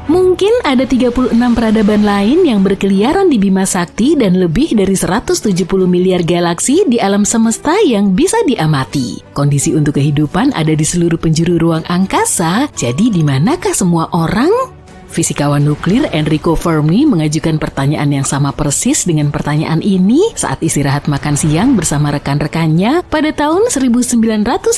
Mungkin ada 36 peradaban lain yang berkeliaran di Bima Sakti dan lebih dari 170 miliar galaksi di alam semesta yang bisa diamati. Kondisi untuk kehidupan ada di seluruh penjuru ruang angkasa, jadi di manakah semua orang? Fisikawan nuklir Enrico Fermi mengajukan pertanyaan yang sama persis dengan pertanyaan ini saat istirahat makan siang bersama rekan-rekannya pada tahun 1950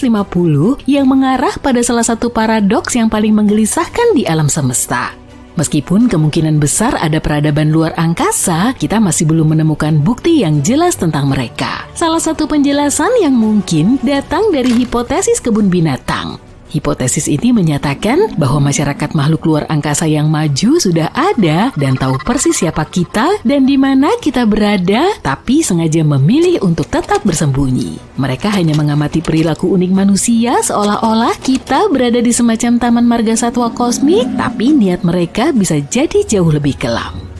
yang mengarah pada salah satu paradoks yang paling menggelisahkan di alam semesta. Meskipun kemungkinan besar ada peradaban luar angkasa, kita masih belum menemukan bukti yang jelas tentang mereka. Salah satu penjelasan yang mungkin datang dari hipotesis kebun binatang. Hipotesis ini menyatakan bahwa masyarakat makhluk luar angkasa yang maju sudah ada dan tahu persis siapa kita dan di mana kita berada, tapi sengaja memilih untuk tetap bersembunyi. Mereka hanya mengamati perilaku unik manusia seolah-olah kita berada di semacam taman marga satwa kosmik, tapi niat mereka bisa jadi jauh lebih kelam.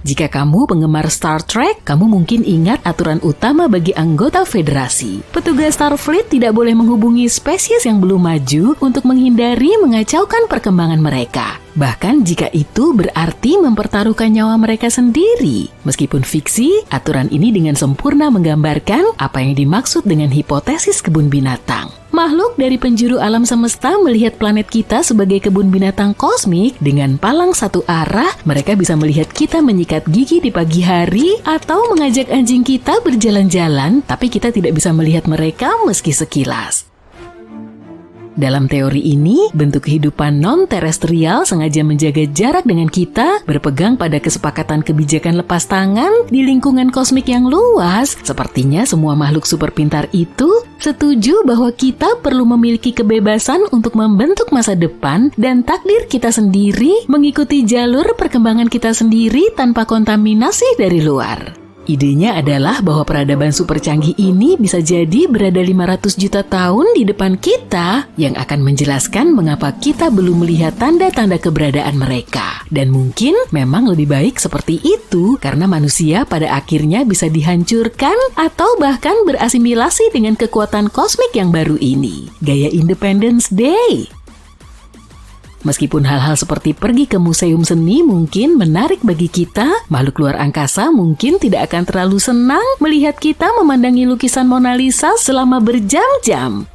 Jika kamu penggemar Star Trek, kamu mungkin ingat aturan utama bagi anggota Federasi. Petugas Starfleet tidak boleh menghubungi spesies yang belum maju untuk menghindari mengacaukan perkembangan mereka. Bahkan jika itu berarti mempertaruhkan nyawa mereka sendiri. Meskipun fiksi, aturan ini dengan sempurna menggambarkan apa yang dimaksud dengan hipotesis kebun binatang. Makhluk dari penjuru alam semesta melihat planet kita sebagai kebun binatang kosmik dengan palang satu arah. Mereka bisa melihat kita menyikat gigi di pagi hari atau mengajak anjing kita berjalan-jalan, tapi kita tidak bisa melihat mereka meski sekilas. Dalam teori ini, bentuk kehidupan non-terestrial sengaja menjaga jarak dengan kita, berpegang pada kesepakatan kebijakan lepas tangan di lingkungan kosmik yang luas. Sepertinya semua makhluk super pintar itu setuju bahwa kita perlu memiliki kebebasan untuk membentuk masa depan dan takdir kita sendiri, mengikuti jalur perkembangan kita sendiri tanpa kontaminasi dari luar. Idenya adalah bahwa peradaban super canggih ini bisa jadi berada 500 juta tahun di depan kita yang akan menjelaskan mengapa kita belum melihat tanda-tanda keberadaan mereka. Dan mungkin memang lebih baik seperti itu karena manusia pada akhirnya bisa dihancurkan atau bahkan berasimilasi dengan kekuatan kosmik yang baru ini. Gaya Independence Day. Meskipun hal-hal seperti pergi ke museum seni mungkin menarik bagi kita, makhluk luar angkasa mungkin tidak akan terlalu senang melihat kita memandangi lukisan Mona Lisa selama berjam-jam.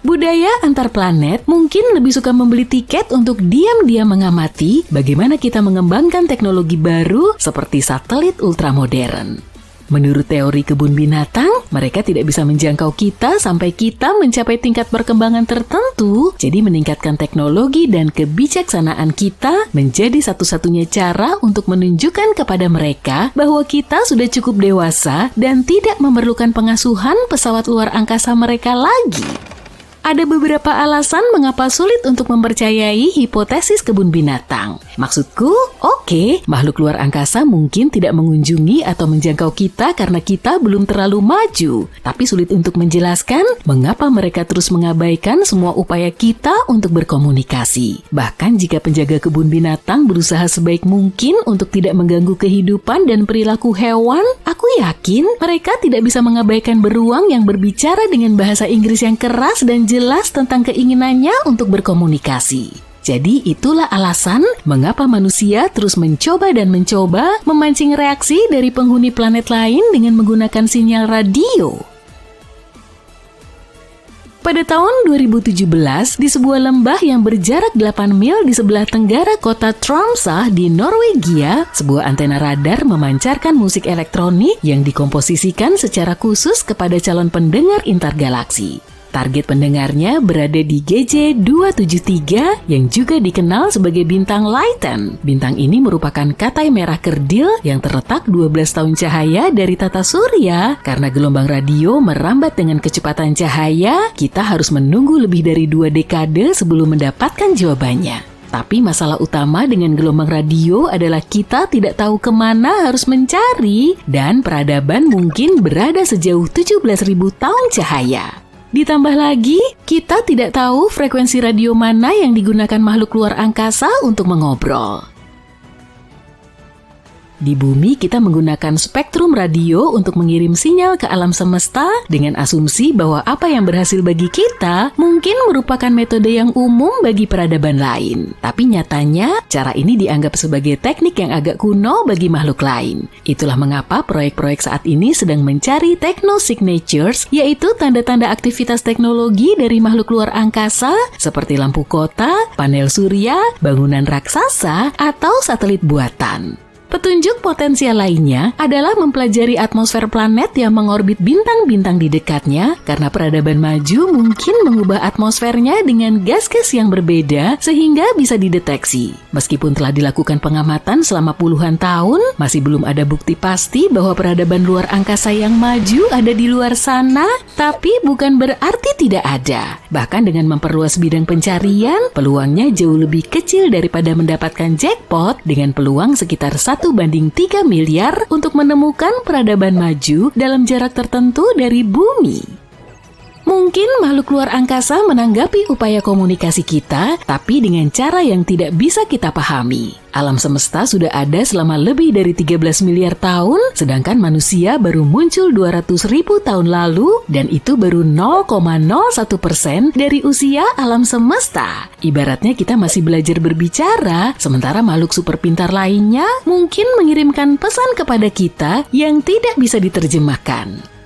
Budaya antar planet mungkin lebih suka membeli tiket untuk diam-diam mengamati bagaimana kita mengembangkan teknologi baru seperti satelit ultramodern. Menurut teori kebun binatang, mereka tidak bisa menjangkau kita sampai kita mencapai tingkat perkembangan tertentu. Jadi meningkatkan teknologi dan kebijaksanaan kita menjadi satu-satunya cara untuk menunjukkan kepada mereka bahwa kita sudah cukup dewasa dan tidak memerlukan pengasuhan pesawat luar angkasa mereka lagi. Ada beberapa alasan mengapa sulit untuk mempercayai hipotesis kebun binatang. Maksudku, oke, makhluk luar angkasa mungkin tidak mengunjungi atau menjangkau kita karena kita belum terlalu maju. Tapi sulit untuk menjelaskan mengapa mereka terus mengabaikan semua upaya kita untuk berkomunikasi. Bahkan jika penjaga kebun binatang berusaha sebaik mungkin untuk tidak mengganggu kehidupan dan perilaku hewan, aku yakin mereka tidak bisa mengabaikan beruang yang berbicara dengan bahasa Inggris yang keras dan jelas tentang keinginannya untuk berkomunikasi. Jadi itulah alasan mengapa manusia terus mencoba dan mencoba memancing reaksi dari penghuni planet lain dengan menggunakan sinyal radio. Pada tahun 2017, di sebuah lembah yang berjarak 8 mil di sebelah tenggara kota Tromsø di Norwegia, sebuah antena radar memancarkan musik elektronik yang dikomposisikan secara khusus kepada calon pendengar intergalaksi. Target pendengarnya berada di GJ273 yang juga dikenal sebagai bintang Lyten. Bintang ini merupakan katai merah kerdil yang terletak 12 tahun cahaya dari tata surya. Karena gelombang radio merambat dengan kecepatan cahaya, kita harus menunggu lebih dari 2 dekade sebelum mendapatkan jawabannya. Tapi masalah utama dengan gelombang radio adalah kita tidak tahu kemana harus mencari dan peradaban mungkin berada sejauh 17.000 tahun cahaya. Ditambah lagi, kita tidak tahu frekuensi radio mana yang digunakan makhluk luar angkasa untuk mengobrol. Di bumi kita menggunakan spektrum radio untuk mengirim sinyal ke alam semesta dengan asumsi bahwa apa yang berhasil bagi kita mungkin merupakan metode yang umum bagi peradaban lain. Tapi nyatanya cara ini dianggap sebagai teknik yang agak kuno bagi makhluk lain. Itulah mengapa proyek-proyek saat ini sedang mencari techno-signatures, yaitu tanda-tanda aktivitas teknologi dari makhluk luar angkasa seperti lampu kota, panel surya, bangunan raksasa, atau satelit buatan. Petunjuk potensial lainnya adalah mempelajari atmosfer planet yang mengorbit bintang-bintang di dekatnya, karena peradaban maju mungkin mengubah atmosfernya dengan gas-gas yang berbeda sehingga bisa dideteksi. Meskipun telah dilakukan pengamatan selama puluhan tahun, masih belum ada bukti pasti bahwa peradaban luar angkasa yang maju ada di luar sana, tapi bukan berarti tidak ada. Bahkan dengan memperluas bidang pencarian, peluangnya jauh lebih kecil daripada mendapatkan jackpot dengan peluang sekitar 1:3 miliar untuk menemukan peradaban maju dalam jarak tertentu dari bumi. Mungkin makhluk luar angkasa menanggapi upaya komunikasi kita, tapi dengan cara yang tidak bisa kita pahami. Alam semesta sudah ada selama lebih dari 13 miliar tahun, sedangkan manusia baru muncul 200.000 tahun lalu, dan itu baru 0,01% dari usia alam semesta. Ibaratnya kita masih belajar berbicara, sementara makhluk super pintar lainnya mungkin mengirimkan pesan kepada kita yang tidak bisa diterjemahkan.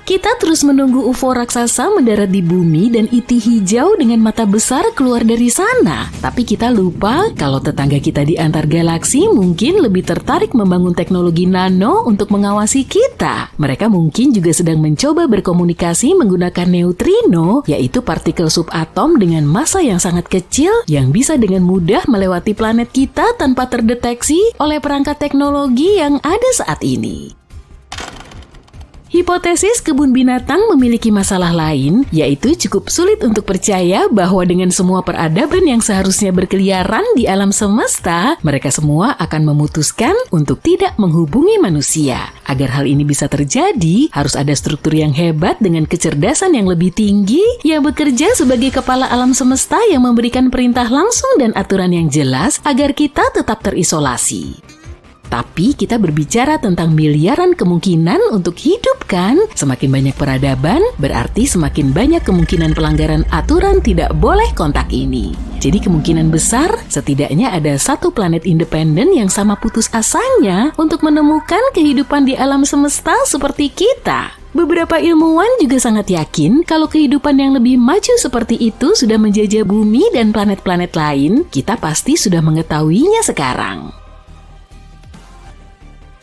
Kita terus menunggu UFO raksasa mendarat di bumi dan IT hijau dengan mata besar keluar dari sana. Tapi kita lupa kalau tetangga kita di antar galaksi mungkin lebih tertarik membangun teknologi nano untuk mengawasi kita. Mereka mungkin juga sedang mencoba berkomunikasi menggunakan neutrino, yaitu partikel subatom dengan massa yang sangat kecil yang bisa dengan mudah melewati planet kita tanpa terdeteksi oleh perangkat teknologi yang ada saat ini. Hipotesis kebun binatang memiliki masalah lain, yaitu cukup sulit untuk percaya bahwa dengan semua peradaban yang seharusnya berkeliaran di alam semesta, mereka semua akan memutuskan untuk tidak menghubungi manusia. Agar hal ini bisa terjadi, harus ada struktur yang hebat dengan kecerdasan yang lebih tinggi, yang bekerja sebagai kepala alam semesta yang memberikan perintah langsung dan aturan yang jelas agar kita tetap terisolasi. Tapi kita berbicara tentang miliaran kemungkinan untuk hidup kan? Semakin banyak peradaban, berarti semakin banyak kemungkinan pelanggaran aturan tidak boleh kontak ini. Jadi kemungkinan besar, setidaknya ada satu planet independen yang sama putus asanya untuk menemukan kehidupan di alam semesta seperti kita. Beberapa ilmuwan juga sangat yakin kalau kehidupan yang lebih maju seperti itu sudah menjajah bumi dan planet-planet lain, kita pasti sudah mengetahuinya sekarang.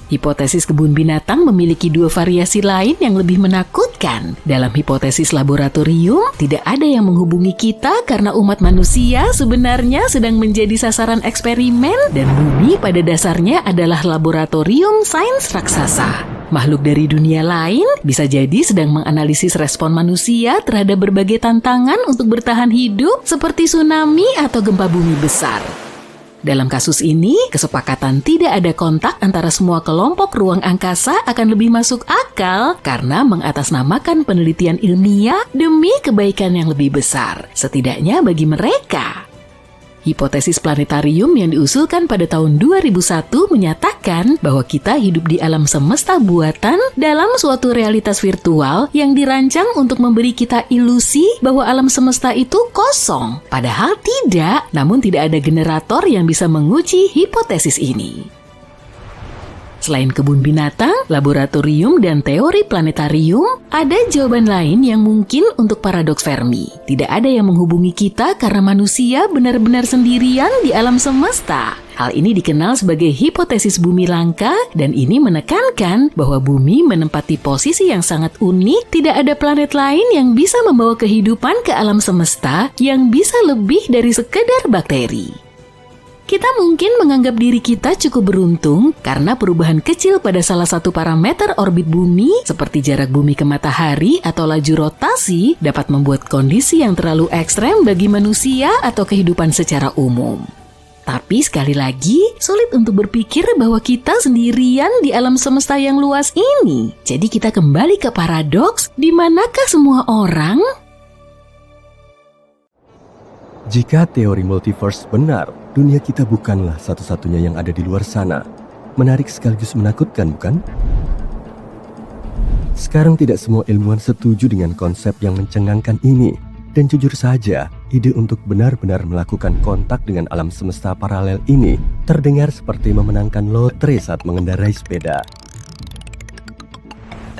Hipotesis kebun binatang memiliki dua variasi lain yang lebih menakutkan. Dalam hipotesis laboratorium, tidak ada yang menghubungi kita karena umat manusia sebenarnya sedang menjadi sasaran eksperimen dan bumi pada dasarnya adalah laboratorium sains raksasa. Makhluk dari dunia lain bisa jadi sedang menganalisis respon manusia terhadap berbagai tantangan untuk bertahan hidup seperti tsunami atau gempa bumi besar. Dalam kasus ini, kesepakatan tidak ada kontak antara semua kelompok ruang angkasa akan lebih masuk akal karena mengatasnamakan penelitian ilmiah demi kebaikan yang lebih besar, setidaknya bagi mereka. Hipotesis planetarium yang diusulkan pada tahun 2001 menyatakan bahwa kita hidup di alam semesta buatan dalam suatu realitas virtual yang dirancang untuk memberi kita ilusi bahwa alam semesta itu kosong. Padahal tidak, namun tidak ada generator yang bisa menguji hipotesis ini. Selain kebun binatang, laboratorium, dan teori planetarium, ada jawaban lain yang mungkin untuk paradoks Fermi. Tidak ada yang menghubungi kita karena manusia benar-benar sendirian di alam semesta. Hal ini dikenal sebagai hipotesis bumi langka, dan ini menekankan bahwa bumi menempati posisi yang sangat unik. Tidak ada planet lain yang bisa membawa kehidupan ke alam semesta yang bisa lebih dari sekedar bakteri. Kita mungkin menganggap diri kita cukup beruntung karena perubahan kecil pada salah satu parameter orbit bumi seperti jarak bumi ke matahari atau laju rotasi dapat membuat kondisi yang terlalu ekstrem bagi manusia atau kehidupan secara umum. Tapi sekali lagi, sulit untuk berpikir bahwa kita sendirian di alam semesta yang luas ini. Jadi kita kembali ke paradoks, di manakah semua orang? Jika teori multiverse benar, dunia kita bukanlah satu-satunya yang ada di luar sana. Menarik sekaligus menakutkan, bukan? Sekarang tidak semua ilmuwan setuju dengan konsep yang mencengangkan ini. Dan jujur saja, ide untuk benar-benar melakukan kontak dengan alam semesta paralel ini terdengar seperti memenangkan lotre saat mengendarai sepeda.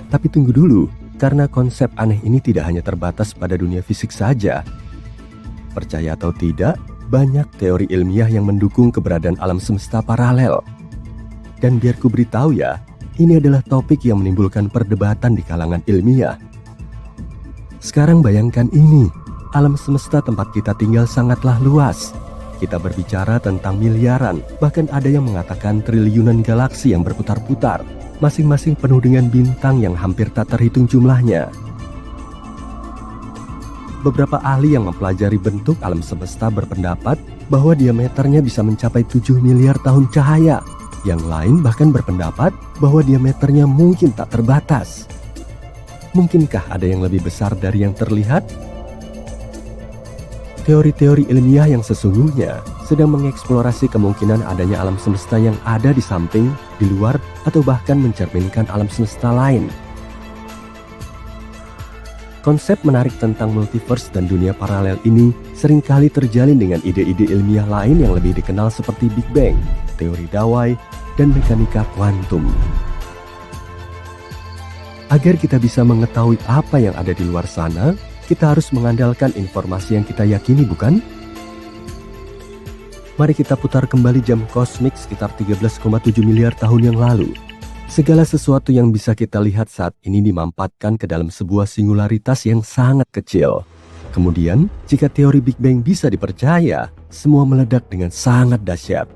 Tapi tunggu dulu, karena konsep aneh ini tidak hanya terbatas pada dunia fisik saja. Percaya atau tidak, banyak teori ilmiah yang mendukung keberadaan alam semesta paralel. Dan biar ku beritahu ya, ini adalah topik yang menimbulkan perdebatan di kalangan ilmiah. Sekarang bayangkan ini, alam semesta tempat kita tinggal sangatlah luas. Kita berbicara tentang miliaran, bahkan ada yang mengatakan triliunan galaksi yang berputar-putar, masing-masing penuh dengan bintang yang hampir tak terhitung jumlahnya. Beberapa ahli yang mempelajari bentuk alam semesta berpendapat bahwa diameternya bisa mencapai 7 miliar tahun cahaya. Yang lain bahkan berpendapat bahwa diameternya mungkin tak terbatas. Mungkinkah ada yang lebih besar dari yang terlihat? Teori-teori ilmiah yang sesungguhnya sedang mengeksplorasi kemungkinan adanya alam semesta yang ada di samping, di luar, atau bahkan mencerminkan alam semesta lain. Konsep menarik tentang multiverse dan dunia paralel ini seringkali terjalin dengan ide-ide ilmiah lain yang lebih dikenal seperti Big Bang, teori Dawai, dan mekanika kuantum. Agar kita bisa mengetahui apa yang ada di luar sana, kita harus mengandalkan informasi yang kita yakini, bukan? Mari kita putar kembali jam kosmik sekitar 13,7 miliar tahun yang lalu. Segala sesuatu yang bisa kita lihat saat ini dimampatkan ke dalam sebuah singularitas yang sangat kecil. Kemudian, jika teori Big Bang bisa dipercaya, semua meledak dengan sangat dahsyat.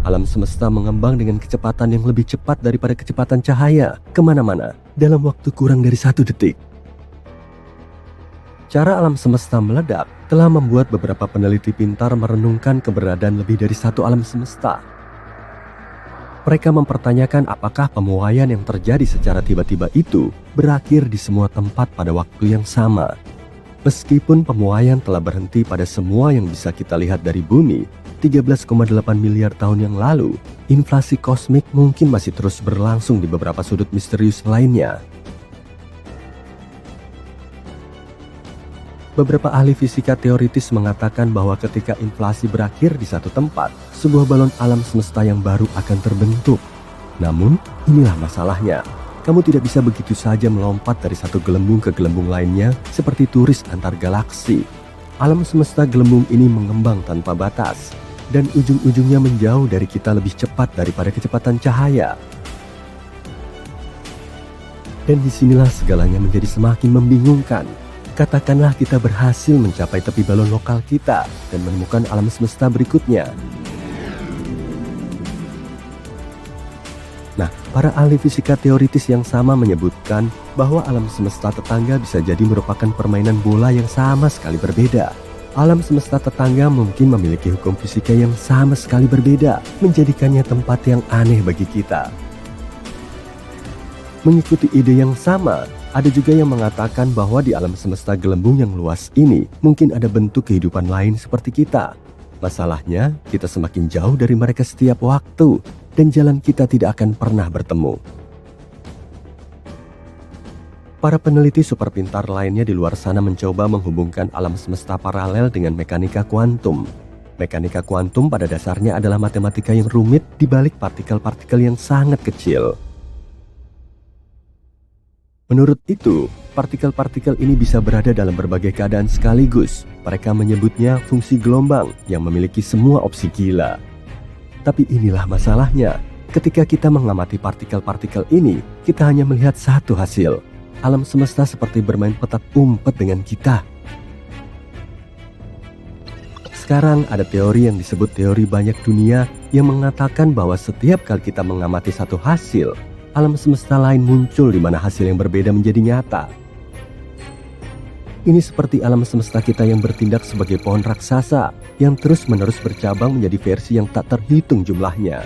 Alam semesta mengembang dengan kecepatan yang lebih cepat daripada kecepatan cahaya, kemana-mana, dalam waktu kurang dari 1 detik. Cara alam semesta meledak telah membuat beberapa peneliti pintar merenungkan keberadaan lebih dari satu alam semesta. Mereka mempertanyakan apakah pemuaian yang terjadi secara tiba-tiba itu berakhir di semua tempat pada waktu yang sama. Meskipun pemuaian telah berhenti pada semua yang bisa kita lihat dari bumi 13,8 miliar tahun yang lalu, inflasi kosmik mungkin masih terus berlangsung di beberapa sudut misterius lainnya. Beberapa ahli fisika teoritis mengatakan bahwa ketika inflasi berakhir di satu tempat, sebuah balon alam semesta yang baru akan terbentuk. Namun, inilah masalahnya. Kamu tidak bisa begitu saja melompat dari satu gelembung ke gelembung lainnya seperti turis antar galaksi. Alam semesta gelembung ini mengembang tanpa batas, dan ujung-ujungnya menjauh dari kita lebih cepat daripada kecepatan cahaya. Dan disinilah segalanya menjadi semakin membingungkan. Katakanlah kita berhasil mencapai tepi balon lokal kita dan menemukan alam semesta berikutnya. Nah, para ahli fisika teoritis yang sama menyebutkan bahwa alam semesta tetangga bisa jadi merupakan permainan bola yang sama sekali berbeda. Alam semesta tetangga mungkin memiliki hukum fisika yang sama sekali berbeda, menjadikannya tempat yang aneh bagi kita. Mengikuti ide yang sama, ada juga yang mengatakan bahwa di alam semesta gelembung yang luas ini mungkin ada bentuk kehidupan lain seperti kita. Masalahnya, kita semakin jauh dari mereka setiap waktu dan jalan kita tidak akan pernah bertemu. Para peneliti super pintar lainnya di luar sana mencoba menghubungkan alam semesta paralel dengan mekanika kuantum. Mekanika kuantum pada dasarnya adalah matematika yang rumit di balik partikel-partikel yang sangat kecil. Menurut itu, partikel-partikel ini bisa berada dalam berbagai keadaan sekaligus. Mereka menyebutnya fungsi gelombang yang memiliki semua opsi gila. Tapi inilah masalahnya. Ketika kita mengamati partikel-partikel ini, kita hanya melihat satu hasil. Alam semesta seperti bermain petak umpet dengan kita. Sekarang ada teori yang disebut teori banyak dunia yang mengatakan bahwa setiap kali kita mengamati satu hasil, alam semesta lain muncul di mana hasil yang berbeda menjadi nyata. Ini seperti alam semesta kita yang bertindak sebagai pohon raksasa yang terus-menerus bercabang menjadi versi yang tak terhitung jumlahnya.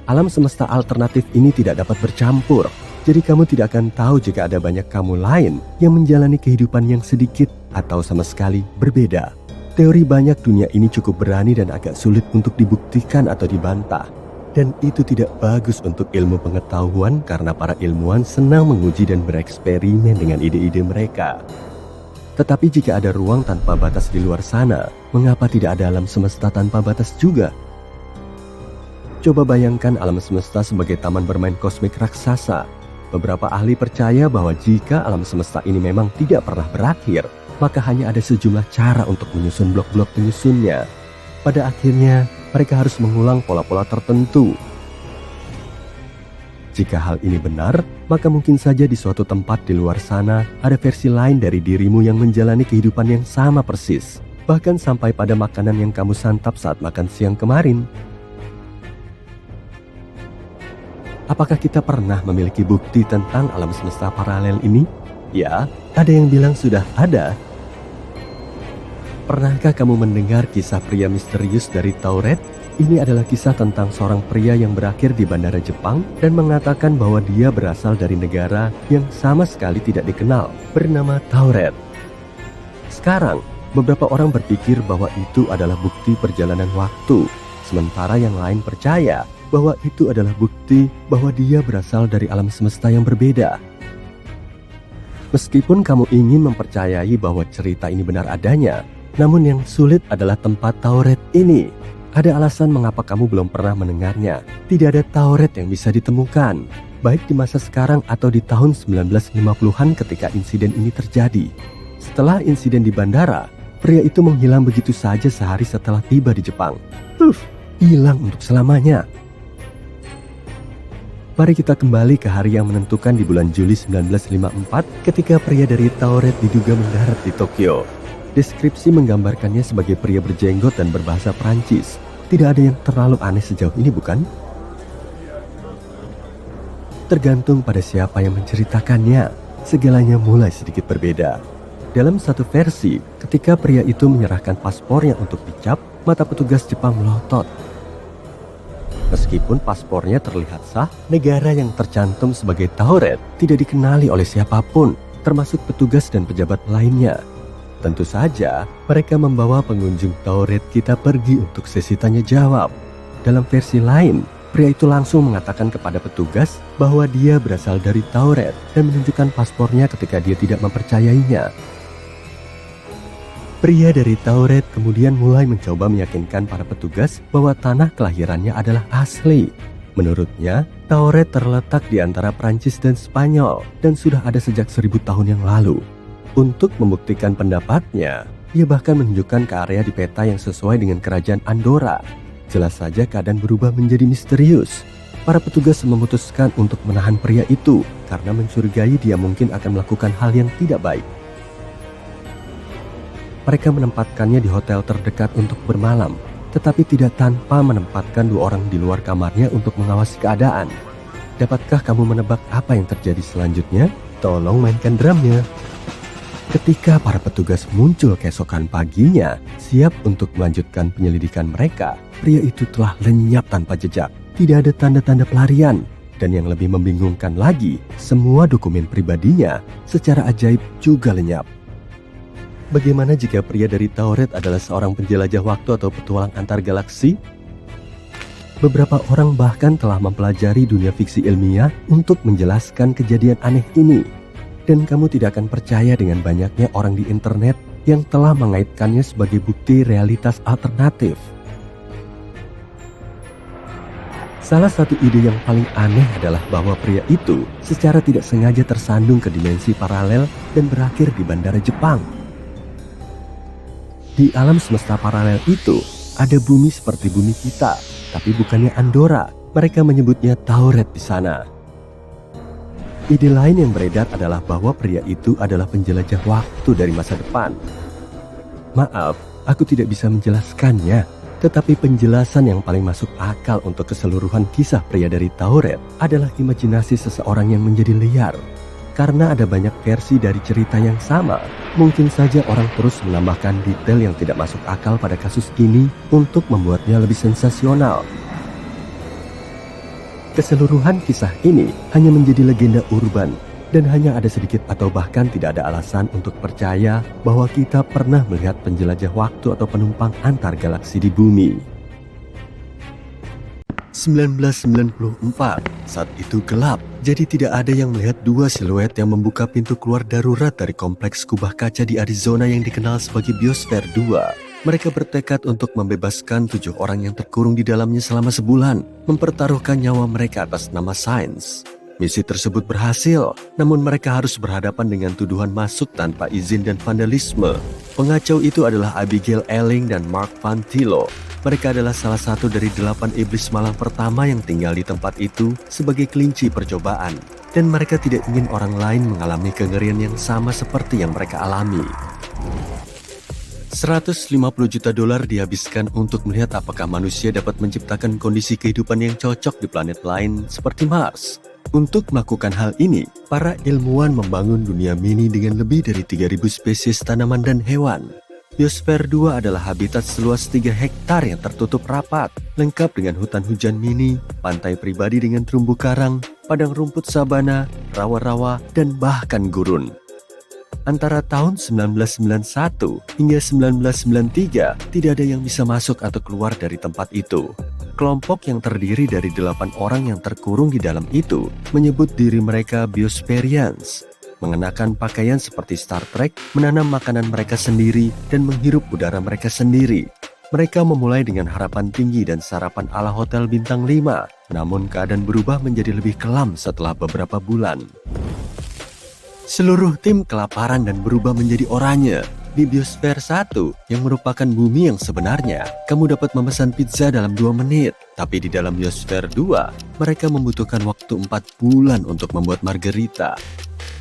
Alam semesta alternatif ini tidak dapat bercampur, jadi kamu tidak akan tahu jika ada banyak kamu lain yang menjalani kehidupan yang sedikit atau sama sekali berbeda. Teori banyak dunia ini cukup berani dan agak sulit untuk dibuktikan atau dibantah. Dan itu tidak bagus untuk ilmu pengetahuan karena para ilmuwan senang menguji dan bereksperimen dengan ide-ide mereka. Tetapi jika ada ruang tanpa batas di luar sana, mengapa tidak ada alam semesta tanpa batas juga? Coba bayangkan alam semesta sebagai taman bermain kosmik raksasa. Beberapa ahli percaya bahwa jika alam semesta ini memang tidak pernah berakhir, maka hanya ada sejumlah cara untuk menyusun blok-blok penyusunnya. Pada akhirnya, mereka harus mengulang pola-pola tertentu. Jika hal ini benar, maka mungkin saja di suatu tempat di luar sana ada versi lain dari dirimu yang menjalani kehidupan yang sama persis. Bahkan sampai pada makanan yang kamu santap saat makan siang kemarin. Apakah kita pernah memiliki bukti tentang alam semesta paralel ini? Ya, ada yang bilang sudah ada. Pernahkah kamu mendengar kisah pria misterius dari Tauret? Ini adalah kisah tentang seorang pria yang berakhir di bandara Jepang dan mengatakan bahwa dia berasal dari negara yang sama sekali tidak dikenal, bernama Tauret. Sekarang, beberapa orang berpikir bahwa itu adalah bukti perjalanan waktu, sementara yang lain percaya bahwa itu adalah bukti bahwa dia berasal dari alam semesta yang berbeda. Meskipun kamu ingin mempercayai bahwa cerita ini benar adanya, namun yang sulit adalah tempat Tauret ini. Ada alasan mengapa kamu belum pernah mendengarnya. Tidak ada Tauret yang bisa ditemukan, baik di masa sekarang atau di tahun 1950-an ketika insiden ini terjadi. Setelah insiden di bandara, pria itu menghilang begitu saja sehari setelah tiba di Jepang. Hilang untuk selamanya. Mari kita kembali ke hari yang menentukan di bulan Juli 1954 ketika pria dari Tauret diduga mendarat di Tokyo. Deskripsi menggambarkannya sebagai pria berjenggot dan berbahasa Prancis. Tidak ada yang terlalu aneh sejauh ini, bukan? Tergantung pada siapa yang menceritakannya, segalanya mulai sedikit berbeda. Dalam satu versi, ketika pria itu menyerahkan paspornya untuk dicap, mata petugas Jepang melotot. Meskipun paspornya terlihat sah, negara yang tercantum sebagai Tauret tidak dikenali oleh siapapun, termasuk petugas dan pejabat lainnya. Tentu saja, mereka membawa pengunjung Tauret kita pergi untuk sesi tanya jawab. Dalam versi lain, pria itu langsung mengatakan kepada petugas bahwa dia berasal dari Tauret dan menunjukkan paspornya ketika dia tidak mempercayainya. Pria dari Tauret kemudian mulai mencoba meyakinkan para petugas bahwa tanah kelahirannya adalah asli. Menurutnya, Tauret terletak di antara Prancis dan Spanyol dan sudah ada sejak 1000 tahun yang lalu. Untuk membuktikan pendapatnya, dia bahkan menunjukkan ke area di peta yang sesuai dengan kerajaan Andorra. Jelas saja keadaan berubah menjadi misterius. Para petugas memutuskan untuk menahan pria itu karena mencurigai dia mungkin akan melakukan hal yang tidak baik. Mereka menempatkannya di hotel terdekat untuk bermalam, tetapi tidak tanpa menempatkan 2 orang di luar kamarnya untuk mengawasi keadaan. Dapatkah kamu menebak apa yang terjadi selanjutnya? Tolong mainkan drumnya. Ketika para petugas muncul keesokan paginya, siap untuk melanjutkan penyelidikan mereka, pria itu telah lenyap tanpa jejak. Tidak ada tanda-tanda pelarian. Dan yang lebih membingungkan lagi, semua dokumen pribadinya secara ajaib juga lenyap. Bagaimana jika pria dari Tauret adalah seorang penjelajah waktu atau petualang antar galaksi? Beberapa orang bahkan telah mempelajari dunia fiksi ilmiah untuk menjelaskan kejadian aneh ini. Dan kamu tidak akan percaya dengan banyaknya orang di internet yang telah mengaitkannya sebagai bukti realitas alternatif. Salah satu ide yang paling aneh adalah bahwa pria itu secara tidak sengaja tersandung ke dimensi paralel dan berakhir di bandara Jepang. Di alam semesta paralel itu, ada bumi seperti bumi kita, tapi bukannya Andorra. Mereka menyebutnya Tauret di sana. Ide lain yang beredar adalah bahwa pria itu adalah penjelajah waktu dari masa depan. Maaf, aku tidak bisa menjelaskannya, tetapi penjelasan yang paling masuk akal untuk keseluruhan kisah pria dari Tauret adalah imajinasi seseorang yang menjadi liar. Karena ada banyak versi dari cerita yang sama, mungkin saja orang terus menambahkan detail yang tidak masuk akal pada kasus ini untuk membuatnya lebih sensasional. Keseluruhan kisah ini hanya menjadi legenda urban, Dan hanya ada sedikit atau bahkan tidak ada alasan untuk percaya bahwa kita pernah melihat penjelajah waktu atau penumpang antar galaksi di bumi. 1994, saat itu gelap, jadi tidak ada yang melihat dua siluet yang membuka pintu keluar darurat dari kompleks kubah kaca di Arizona yang dikenal sebagai Biosphere 2. Mereka bertekad untuk membebaskan 7 orang yang terkurung di dalamnya selama sebulan, mempertaruhkan nyawa mereka atas nama sains. Misi tersebut berhasil, namun mereka harus berhadapan dengan tuduhan masuk tanpa izin dan vandalisme. Pengacau itu adalah Abigail Elling dan Mark Van Tillo. Mereka adalah salah satu dari 8 iblis malang pertama yang tinggal di tempat itu sebagai kelinci percobaan. Dan mereka tidak ingin orang lain mengalami kengerian yang sama seperti yang mereka alami. $150 juta dihabiskan untuk melihat apakah manusia dapat menciptakan kondisi kehidupan yang cocok di planet lain seperti Mars. Untuk melakukan hal ini, para ilmuwan membangun dunia mini dengan lebih dari 3.000 spesies tanaman dan hewan. Biosphere 2 adalah habitat seluas 3 hektar yang tertutup rapat, lengkap dengan hutan hujan mini, pantai pribadi dengan terumbu karang, padang rumput sabana, rawa-rawa, dan bahkan gurun. Antara tahun 1991 hingga 1993, tidak ada yang bisa masuk atau keluar dari tempat itu. Kelompok yang terdiri dari 8 orang yang terkurung di dalam itu menyebut diri mereka Biosperians, mengenakan pakaian seperti Star Trek, menanam makanan mereka sendiri, dan menghirup udara mereka sendiri. Mereka memulai dengan harapan tinggi dan sarapan ala hotel bintang 5, namun keadaan berubah menjadi lebih kelam setelah beberapa bulan. Seluruh tim kelaparan dan berubah menjadi oranye. Di Biosphere 1, yang merupakan bumi yang sebenarnya, kamu dapat memesan pizza dalam 2 menit. Tapi di dalam Biosphere 2, mereka membutuhkan waktu 4 bulan untuk membuat margarita.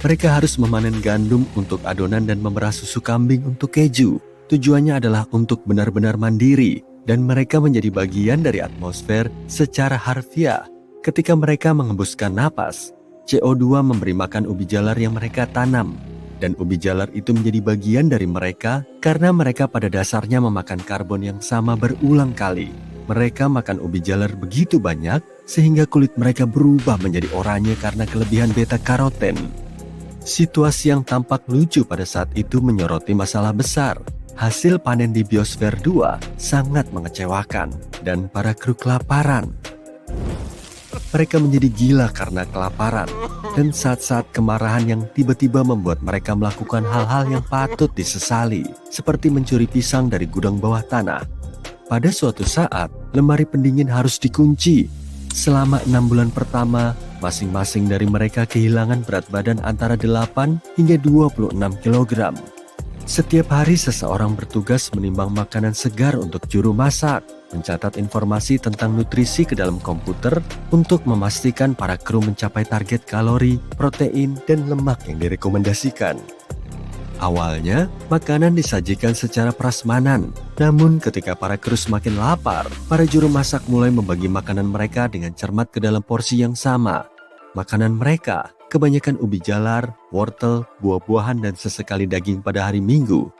Mereka harus memanen gandum untuk adonan dan memerah susu kambing untuk keju. Tujuannya adalah untuk benar-benar mandiri, dan mereka menjadi bagian dari atmosfer secara harfiah. Ketika mereka mengembuskan napas, CO2 memberi makan ubi jalar yang mereka tanam. Dan ubi jalar itu menjadi bagian dari mereka karena mereka pada dasarnya memakan karbon yang sama berulang kali. Mereka makan ubi jalar begitu banyak sehingga kulit mereka berubah menjadi oranye karena kelebihan beta-karoten. Situasi yang tampak lucu pada saat itu menyoroti masalah besar. Hasil panen di Biosphere 2 sangat mengecewakan dan para kru kelaparan. Mereka menjadi gila karena kelaparan dan saat-saat kemarahan yang tiba-tiba membuat mereka melakukan hal-hal yang patut disesali, seperti mencuri pisang dari gudang bawah tanah. Pada suatu saat, lemari pendingin harus dikunci. Selama 6 bulan pertama, masing-masing dari mereka kehilangan berat badan antara 8 hingga 26 kg. Setiap hari seseorang bertugas menimbang makanan segar untuk juru masak, mencatat informasi tentang nutrisi ke dalam komputer untuk memastikan para kru mencapai target kalori, protein, dan lemak yang direkomendasikan. Awalnya, makanan disajikan secara prasmanan, namun ketika para kru semakin lapar, para juru masak mulai membagi makanan mereka dengan cermat ke dalam porsi yang sama. Makanan mereka kebanyakan ubi jalar, wortel, buah-buahan, dan sesekali daging pada hari Minggu.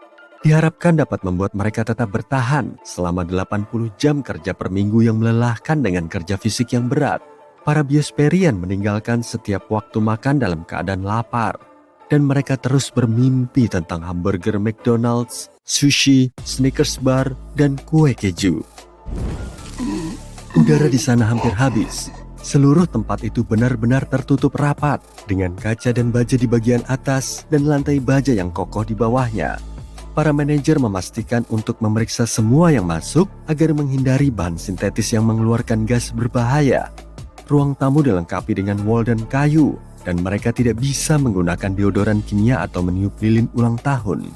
Diharapkan dapat membuat mereka tetap bertahan selama 80 jam kerja per minggu yang melelahkan dengan kerja fisik yang berat. Para Biosperian meninggalkan setiap waktu makan dalam keadaan lapar. Dan mereka terus bermimpi tentang hamburger McDonald's, sushi, Snickers bar, dan kue keju. Udara di sana hampir habis. Seluruh tempat itu benar-benar tertutup rapat dengan kaca dan baja di bagian atas dan lantai baja yang kokoh di bawahnya. Para manajer memastikan untuk memeriksa semua yang masuk agar menghindari bahan sintetis yang mengeluarkan gas berbahaya. Ruang tamu dilengkapi dengan wall dan kayu, dan mereka tidak bisa menggunakan deodoran kimia atau meniup lilin ulang tahun.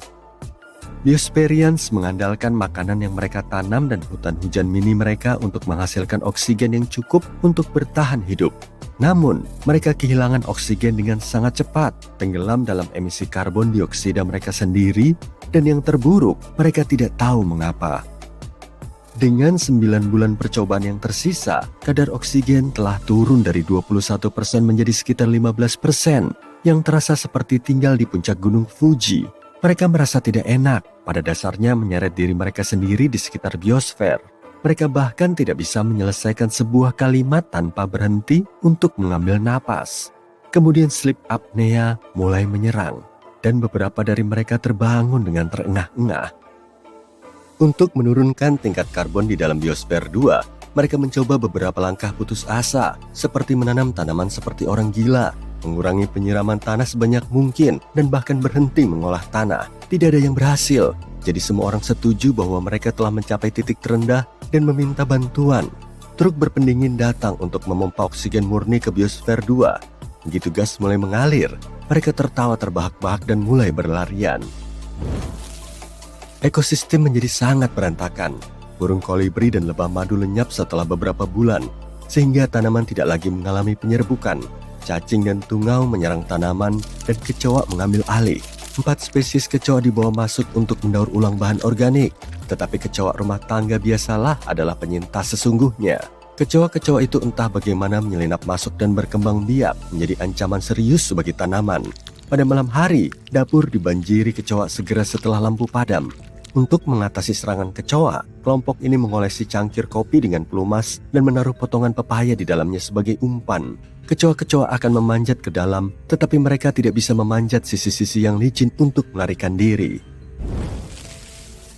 Biosperians mengandalkan makanan yang mereka tanam dan hutan hujan mini mereka untuk menghasilkan oksigen yang cukup untuk bertahan hidup. Namun, mereka kehilangan oksigen dengan sangat cepat, tenggelam dalam emisi karbon dioksida mereka sendiri, dan yang terburuk, mereka tidak tahu mengapa. Dengan 9 bulan percobaan yang tersisa, kadar oksigen telah turun dari 21% menjadi sekitar 15%, yang terasa seperti tinggal di puncak gunung Fuji. Mereka merasa tidak enak, pada dasarnya menyeret diri mereka sendiri di sekitar biosfer. Mereka bahkan tidak bisa menyelesaikan sebuah kalimat tanpa berhenti untuk mengambil napas. Kemudian sleep apnea mulai menyerang, dan beberapa dari mereka terbangun dengan terengah-engah. Untuk menurunkan tingkat karbon di dalam biosfer 2, mereka mencoba beberapa langkah putus asa, seperti menanam tanaman seperti orang gila, mengurangi penyiraman tanah sebanyak mungkin, dan bahkan berhenti mengolah tanah. Tidak ada yang berhasil, jadi semua orang setuju bahwa mereka telah mencapai titik terendah dan meminta bantuan. Truk berpendingin datang untuk memompa oksigen murni ke biosfer 2. Begitu gas mulai mengalir, mereka tertawa terbahak-bahak dan mulai berlarian. Ekosistem menjadi sangat berantakan. Burung kolibri dan lebah madu lenyap setelah beberapa bulan, sehingga tanaman tidak lagi mengalami penyerbukan. Cacing dan tungau menyerang tanaman, dan kecoa mengambil alih. 4 spesies kecoa dibawa masuk untuk mendaur ulang bahan organik, tetapi kecoa rumah tangga biasalah adalah penyintas sesungguhnya. Kecoa-kecoa itu entah bagaimana menyelinap masuk dan berkembang biak menjadi ancaman serius bagi tanaman. Pada malam hari, dapur dibanjiri kecoa segera setelah lampu padam. Untuk mengatasi serangan kecoa, kelompok ini mengolesi cangkir kopi dengan pelumas dan menaruh potongan pepaya di dalamnya sebagai umpan. Kecoa-kecoa akan memanjat ke dalam, tetapi mereka tidak bisa memanjat sisi-sisi yang licin untuk melarikan diri.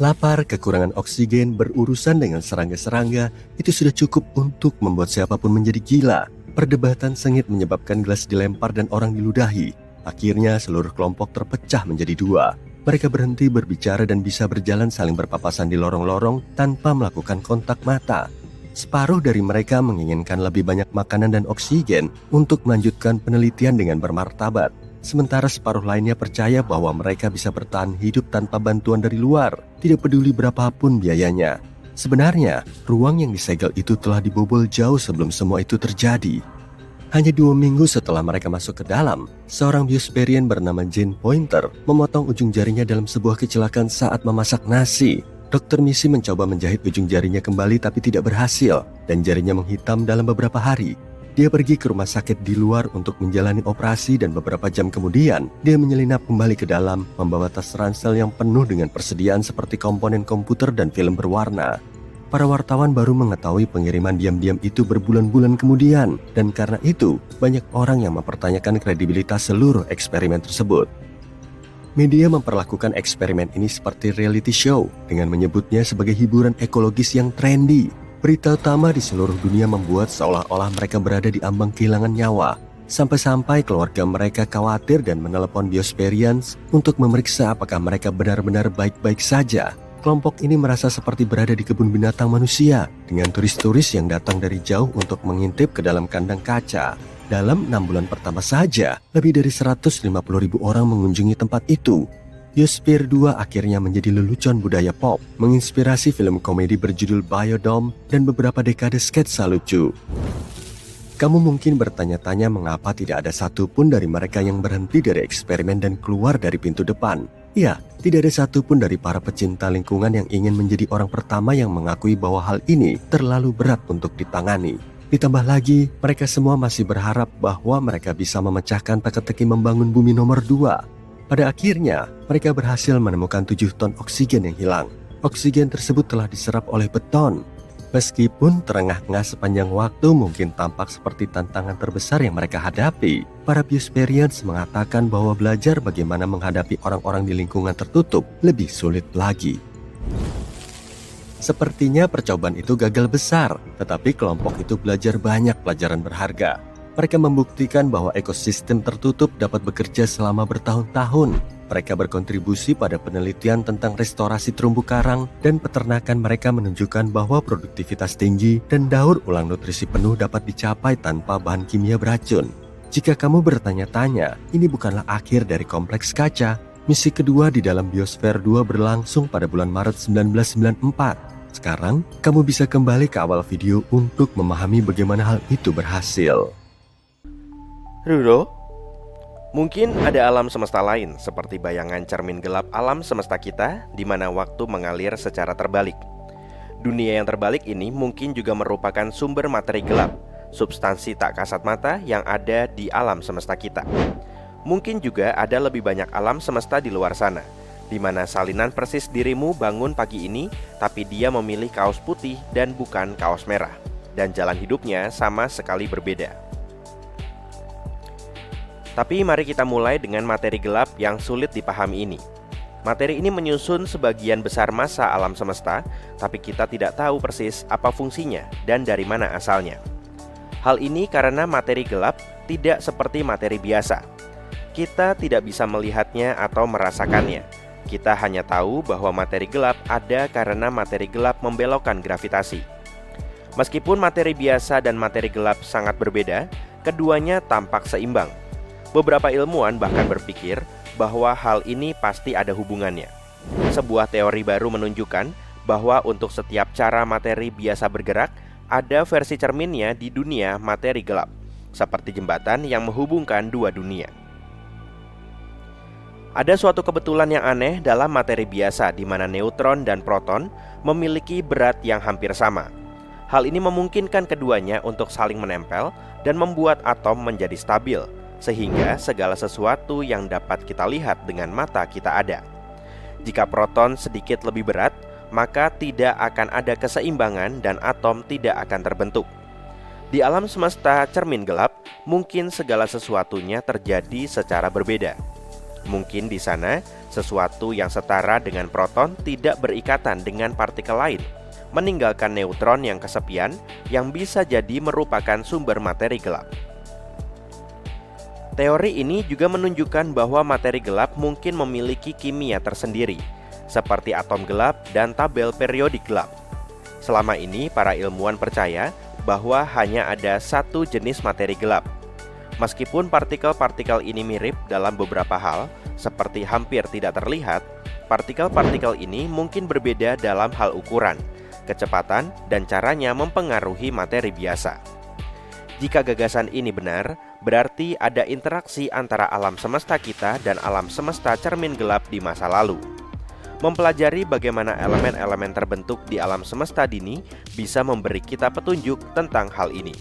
Lapar, kekurangan oksigen, berurusan dengan serangga-serangga, itu sudah cukup untuk membuat siapapun menjadi gila. Perdebatan sengit menyebabkan gelas dilempar dan orang diludahi. Akhirnya seluruh kelompok terpecah menjadi 2. Mereka berhenti berbicara dan bisa berjalan saling berpapasan di lorong-lorong tanpa melakukan kontak mata. Separuh dari mereka menginginkan lebih banyak makanan dan oksigen untuk melanjutkan penelitian dengan bermartabat. Sementara separuh lainnya percaya bahwa mereka bisa bertahan hidup tanpa bantuan dari luar, tidak peduli berapapun biayanya. Sebenarnya, ruang yang disegel itu telah dibobol jauh sebelum semua itu terjadi. Hanya 2 minggu setelah mereka masuk ke dalam, seorang biospherian bernama Jane Pointer memotong ujung jarinya dalam sebuah kecelakaan saat memasak nasi. Dr. Missy mencoba menjahit ujung jarinya kembali tapi tidak berhasil, dan jarinya menghitam dalam beberapa hari. Dia pergi ke rumah sakit di luar untuk menjalani operasi dan beberapa jam kemudian, dia menyelinap kembali ke dalam, membawa tas ransel yang penuh dengan persediaan seperti komponen komputer dan film berwarna. Para wartawan baru mengetahui pengiriman diam-diam itu berbulan-bulan kemudian, dan karena itu, banyak orang yang mempertanyakan kredibilitas seluruh eksperimen tersebut. Media memperlakukan eksperimen ini seperti reality show, dengan menyebutnya sebagai hiburan ekologis yang trendy. Berita utama di seluruh dunia membuat seolah-olah mereka berada di ambang kehilangan nyawa. Sampai-sampai keluarga mereka khawatir dan menelepon biospherians untuk memeriksa apakah mereka benar-benar baik-baik saja. Kelompok ini merasa seperti berada di kebun binatang manusia, dengan turis-turis yang datang dari jauh untuk mengintip ke dalam kandang kaca. Dalam 6 bulan pertama saja, lebih dari 150.000 orang mengunjungi tempat itu. Biosfer 2 akhirnya menjadi lelucon budaya pop, menginspirasi film komedi berjudul Biodome dan beberapa dekade sketsa lucu. Kamu mungkin bertanya-tanya mengapa tidak ada satupun dari mereka yang berhenti dari eksperimen dan keluar dari pintu depan. Ya, tidak ada satupun dari para pecinta lingkungan yang ingin menjadi orang pertama yang mengakui bahwa hal ini terlalu berat untuk ditangani. Ditambah lagi, mereka semua masih berharap bahwa mereka bisa memecahkan teka-teki membangun bumi nomor 2. Pada akhirnya, mereka berhasil menemukan 7 ton oksigen yang hilang. Oksigen tersebut telah diserap oleh beton. Meskipun terengah-engah sepanjang waktu mungkin tampak seperti tantangan terbesar yang mereka hadapi, para biospherians mengatakan bahwa belajar bagaimana menghadapi orang-orang di lingkungan tertutup lebih sulit lagi. Sepertinya percobaan itu gagal besar, tetapi kelompok itu belajar banyak pelajaran berharga. Mereka membuktikan bahwa ekosistem tertutup dapat bekerja selama bertahun-tahun. Mereka berkontribusi pada penelitian tentang restorasi terumbu karang, dan peternakan mereka menunjukkan bahwa produktivitas tinggi dan daur ulang nutrisi penuh dapat dicapai tanpa bahan kimia beracun. Jika kamu bertanya-tanya, ini bukanlah akhir dari kompleks kaca. Misi kedua di dalam Biosfer 2 berlangsung pada bulan Maret 1994. Sekarang, kamu bisa kembali ke awal video untuk memahami bagaimana hal itu berhasil. Ruro, mungkin ada alam semesta lain seperti bayangan cermin gelap alam semesta kita di mana waktu mengalir secara terbalik. Dunia yang terbalik ini mungkin juga merupakan sumber materi gelap, substansi tak kasat mata yang ada di alam semesta kita. Mungkin juga ada lebih banyak alam semesta di luar sana, di mana salinan persis dirimu bangun pagi ini, tapi dia memilih kaos putih dan bukan kaos merah, dan jalan hidupnya sama sekali berbeda. Tapi mari kita mulai dengan materi gelap yang sulit dipahami ini. Materi ini menyusun sebagian besar massa alam semesta, tapi kita tidak tahu persis apa fungsinya dan dari mana asalnya. Hal ini karena materi gelap tidak seperti materi biasa. Kita tidak bisa melihatnya atau merasakannya. Kita hanya tahu bahwa materi gelap ada karena materi gelap membelokkan gravitasi. Meskipun materi biasa dan materi gelap sangat berbeda, keduanya tampak seimbang. Beberapa ilmuwan bahkan berpikir bahwa hal ini pasti ada hubungannya. Sebuah teori baru menunjukkan bahwa untuk setiap cara materi biasa bergerak, ada versi cerminnya di dunia materi gelap, seperti jembatan yang menghubungkan dua dunia. Ada suatu kebetulan yang aneh dalam materi biasa di mana neutron dan proton memiliki berat yang hampir sama. Hal ini memungkinkan keduanya untuk saling menempel dan membuat atom menjadi stabil, sehingga segala sesuatu yang dapat kita lihat dengan mata kita ada. Jika proton sedikit lebih berat, maka tidak akan ada keseimbangan dan atom tidak akan terbentuk. Di alam semesta cermin gelap, mungkin segala sesuatunya terjadi secara berbeda. Mungkin di sana, sesuatu yang setara dengan proton tidak berikatan dengan partikel lain, meninggalkan neutron yang kesepian yang bisa jadi merupakan sumber materi gelap. Teori ini juga menunjukkan bahwa materi gelap mungkin memiliki kimia tersendiri, seperti atom gelap dan tabel periodik gelap. Selama ini, para ilmuwan percaya bahwa hanya ada satu jenis materi gelap. Meskipun partikel-partikel ini mirip dalam beberapa hal, seperti hampir tidak terlihat, partikel-partikel ini mungkin berbeda dalam hal ukuran, kecepatan, dan caranya mempengaruhi materi biasa. Jika gagasan ini benar, berarti ada interaksi antara alam semesta kita dan alam semesta cermin gelap di masa lalu. Mempelajari bagaimana elemen-elemen terbentuk di alam semesta dini bisa memberi kita petunjuk tentang hal ini.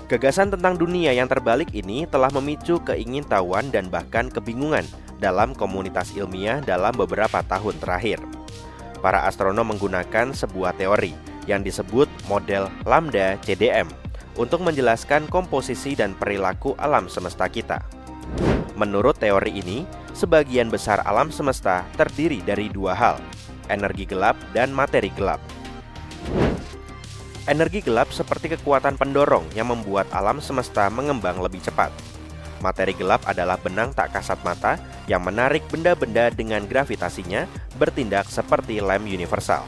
Gagasan tentang dunia yang terbalik ini telah memicu keingintahuan dan bahkan kebingungan dalam komunitas ilmiah dalam beberapa tahun terakhir. Para astronom menggunakan sebuah teori yang disebut model lambda CDM untuk menjelaskan komposisi dan perilaku alam semesta kita. Menurut teori ini, sebagian besar alam semesta terdiri dari dua hal, energi gelap dan materi gelap. Energi gelap seperti kekuatan pendorong yang membuat alam semesta mengembang lebih cepat. Materi gelap adalah benang tak kasat mata yang menarik benda-benda dengan gravitasinya bertindak seperti lem universal.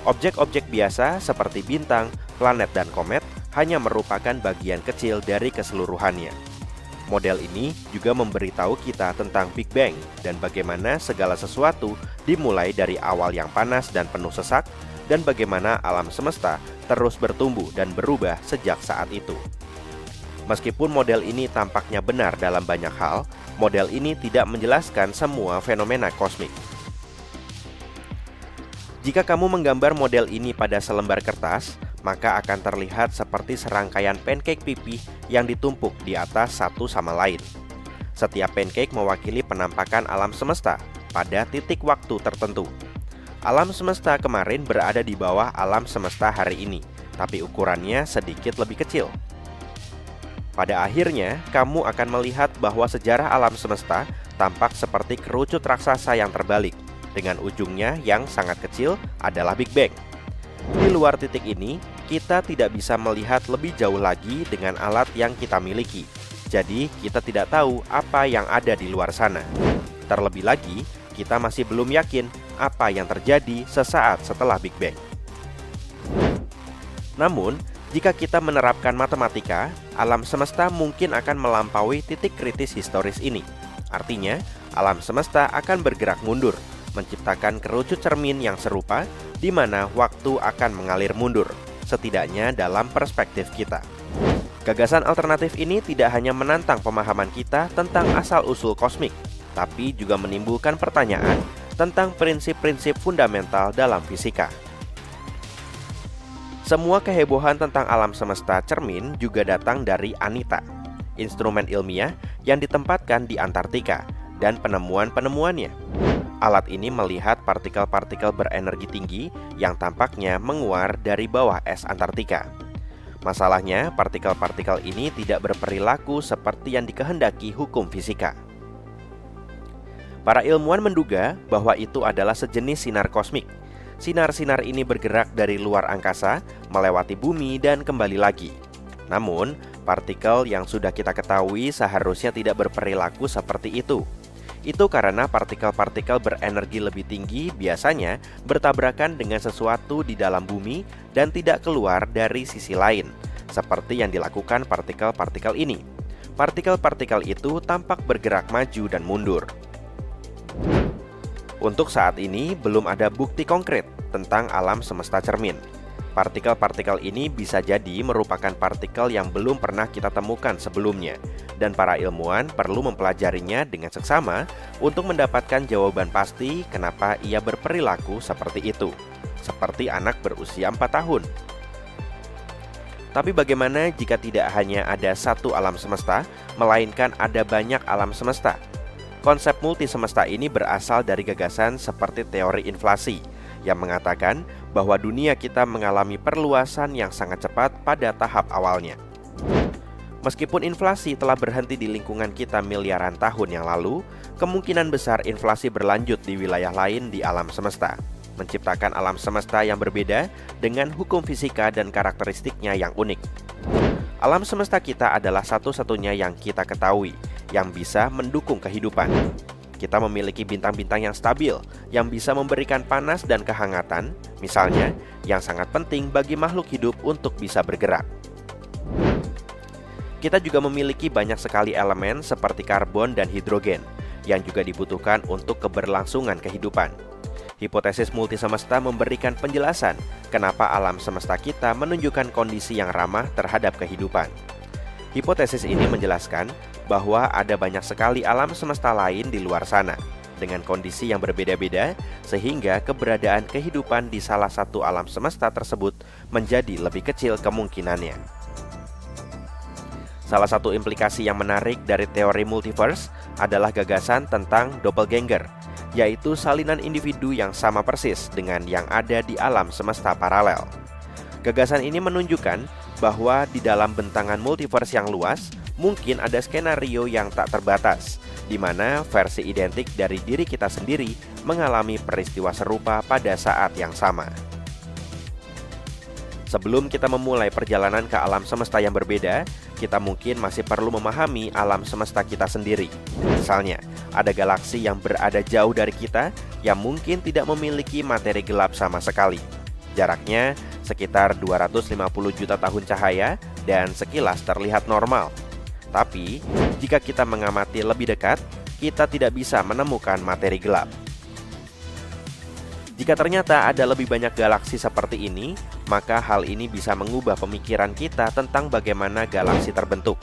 Objek-objek biasa seperti bintang, planet, dan komet hanya merupakan bagian kecil dari keseluruhannya. Model ini juga memberitahu kita tentang Big Bang dan bagaimana segala sesuatu dimulai dari awal yang panas dan penuh sesak, dan bagaimana alam semesta terus bertumbuh dan berubah sejak saat itu. Meskipun model ini tampaknya benar dalam banyak hal, model ini tidak menjelaskan semua fenomena kosmik. Jika kamu menggambar model ini pada selembar kertas, maka akan terlihat seperti serangkaian pancake pipih yang ditumpuk di atas satu sama lain. Setiap pancake mewakili penampakan alam semesta pada titik waktu tertentu. Alam semesta kemarin berada di bawah alam semesta hari ini, tapi ukurannya sedikit lebih kecil. Pada akhirnya, kamu akan melihat bahwa sejarah alam semesta tampak seperti kerucut raksasa yang terbalik, dengan ujungnya yang sangat kecil adalah Big Bang. Di luar titik ini, kita tidak bisa melihat lebih jauh lagi dengan alat yang kita miliki. Jadi, kita tidak tahu apa yang ada di luar sana. Terlebih lagi, kita masih belum yakin apa yang terjadi sesaat setelah Big Bang. Namun, jika kita menerapkan matematika, alam semesta mungkin akan melampaui titik kritis historis ini. Artinya, alam semesta akan bergerak mundur, menciptakan kerucut cermin yang serupa, di mana waktu akan mengalir mundur, setidaknya dalam perspektif kita. Gagasan alternatif ini tidak hanya menantang pemahaman kita tentang asal-usul kosmik, tapi juga menimbulkan pertanyaan tentang prinsip-prinsip fundamental dalam fisika. Semua kehebohan tentang alam semesta cermin juga datang dari ANITA, instrumen ilmiah yang ditempatkan di Antartika, dan penemuan-penemuannya. Alat ini melihat partikel-partikel berenergi tinggi yang tampaknya menguar dari bawah es Antartika. Masalahnya, partikel-partikel ini tidak berperilaku seperti yang dikehendaki hukum fisika. Para ilmuwan menduga bahwa itu adalah sejenis sinar kosmik. Sinar-sinar ini bergerak dari luar angkasa, melewati bumi dan kembali lagi. Namun, partikel yang sudah kita ketahui seharusnya tidak berperilaku seperti itu. Itu karena partikel-partikel berenergi lebih tinggi biasanya bertabrakan dengan sesuatu di dalam bumi dan tidak keluar dari sisi lain, seperti yang dilakukan partikel-partikel ini. Partikel-partikel itu tampak bergerak maju dan mundur. Untuk saat ini, belum ada bukti konkret tentang alam semesta cermin. Partikel-partikel ini bisa jadi merupakan partikel yang belum pernah kita temukan sebelumnya, dan para ilmuwan perlu mempelajarinya dengan seksama untuk mendapatkan jawaban pasti kenapa ia berperilaku seperti itu, seperti anak berusia 4 tahun. Tapi bagaimana jika tidak hanya ada satu alam semesta, melainkan ada banyak alam semesta? Konsep multi semesta ini berasal dari gagasan seperti teori inflasi, yang mengatakan bahwa dunia kita mengalami perluasan yang sangat cepat pada tahap awalnya. Meskipun inflasi telah berhenti di lingkungan kita miliaran tahun yang lalu, kemungkinan besar inflasi berlanjut di wilayah lain di alam semesta, menciptakan alam semesta yang berbeda dengan hukum fisika dan karakteristiknya yang unik. Alam semesta kita adalah satu-satunya yang kita ketahui, yang bisa mendukung kehidupan. Kita memiliki bintang-bintang yang stabil, yang bisa memberikan panas dan kehangatan, misalnya, yang sangat penting bagi makhluk hidup untuk bisa bergerak. Kita juga memiliki banyak sekali elemen seperti karbon dan hidrogen, yang juga dibutuhkan untuk keberlangsungan kehidupan. Hipotesis multi semesta memberikan penjelasan kenapa alam semesta kita menunjukkan kondisi yang ramah terhadap kehidupan. Hipotesis ini menjelaskan bahwa ada banyak sekali alam semesta lain di luar sana, dengan kondisi yang berbeda-beda, sehingga keberadaan kehidupan di salah satu alam semesta tersebut menjadi lebih kecil kemungkinannya. Salah satu implikasi yang menarik dari teori multiverse adalah gagasan tentang doppelganger, yaitu salinan individu yang sama persis dengan yang ada di alam semesta paralel. Gagasan ini menunjukkan bahwa di dalam bentangan multiverse yang luas, mungkin ada skenario yang tak terbatas, di mana versi identik dari diri kita sendiri mengalami peristiwa serupa pada saat yang sama. Sebelum kita memulai perjalanan ke alam semesta yang berbeda, kita mungkin masih perlu memahami alam semesta kita sendiri. Misalnya, ada galaksi yang berada jauh dari kita yang mungkin tidak memiliki materi gelap sama sekali. Jaraknya sekitar 250 juta tahun cahaya dan sekilas terlihat normal. Tapi, jika kita mengamati lebih dekat, kita tidak bisa menemukan materi gelap. Jika ternyata ada lebih banyak galaksi seperti ini, maka hal ini bisa mengubah pemikiran kita tentang bagaimana galaksi terbentuk.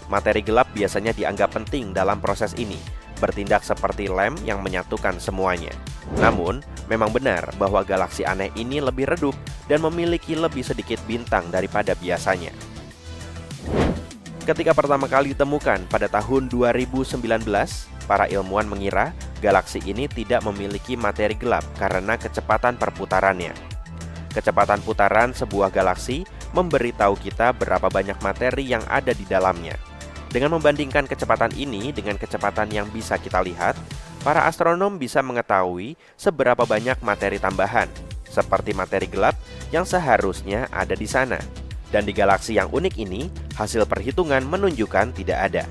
Materi gelap biasanya dianggap penting dalam proses ini, bertindak seperti lem yang menyatukan semuanya. Namun, memang benar bahwa galaksi aneh ini lebih redup dan memiliki lebih sedikit bintang daripada biasanya. Ketika pertama kali ditemukan pada tahun 2019, para ilmuwan mengira galaksi ini tidak memiliki materi gelap karena kecepatan perputarannya. Kecepatan putaran sebuah galaksi memberitahu kita berapa banyak materi yang ada di dalamnya. Dengan membandingkan kecepatan ini dengan kecepatan yang bisa kita lihat, para astronom bisa mengetahui seberapa banyak materi tambahan, seperti materi gelap yang seharusnya ada di sana. Dan di galaksi yang unik ini, hasil perhitungan menunjukkan tidak ada.